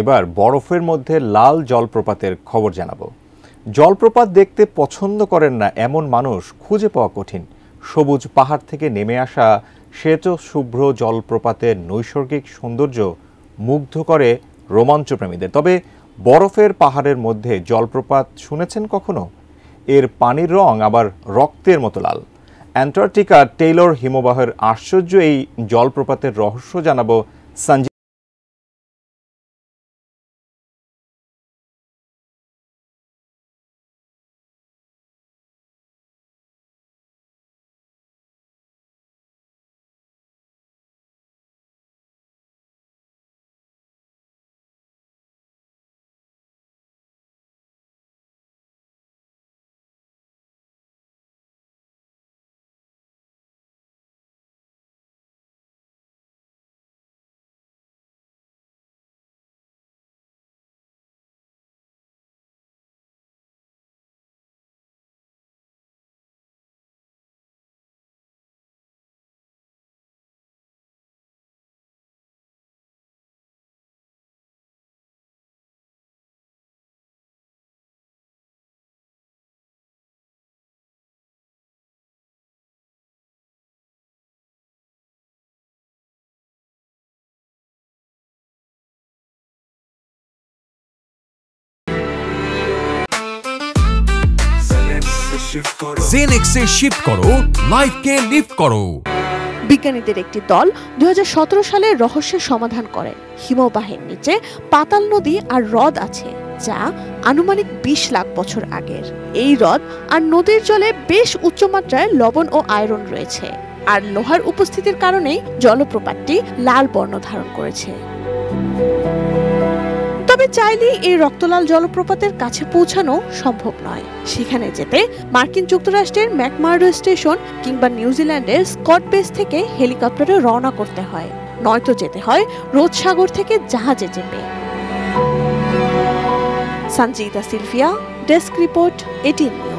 এবার বরফের মধ্যে লাল জলপ্রপাতের খবর জানাবো। জলপ্রপাত দেখতে পছন্দ করেন না এমন মানুষ খুঁজে পাওয়া কঠিন। সবুজ পাহাড় থেকে নেমে আসা শ্বেত শুভ্র জলপ্রপাতের নৈসর্গিক সৌন্দর্য মুগ্ধ করে রোমাঞ্চপ্রেমীদের। তবে বরফের পাহাড়ের মধ্যে জলপ্রপাত শুনেছেন কখনো? এর পানির রং আবার রক্তের মতো লাল। অ্যান্টার্কটিকার টেইলর হিমবাহের আশ্চর্য এই জলপ্রপাতের রহস্য জানাবো সঞ্জীব। জেনেক্সে শিফট করো, লাইফকে লিফট করো। বিজ্ঞানীদের একটি দল 2017 সালে রহস্যের সমাধান করে। হিমবাহের নিচে পাতাল নদী আর হ্রদ আছে, যা আনুমানিক 20 লাখ বছর আগের। এই হ্রদ আর নদীর জলে বেশ উচ্চমাত্রায় লবণ ও আয়রন রয়েছে, আর লোহার উপস্থিতির কারণেই জলপ্রপাতটি লাল বর্ণ ধারণ করেছে। তবে চাইলেই এই রক্তলাল জলপ্রপাতের কাছে পৌঁছানো সম্ভব নয়। সেখানে যেতে মার্কিন যুক্তরাষ্ট্রের ম্যাকমার্ডো স্টেশন কিংবা নিউজিল্যান্ডের স্কট বেস থেকে হেলিকপ্টারে রওনা করতে হয়, নয়তো যেতে হয় রোদ সাগর থেকে জাহাজে চেপে। Sanjita Sylvia, desk report, 18 news.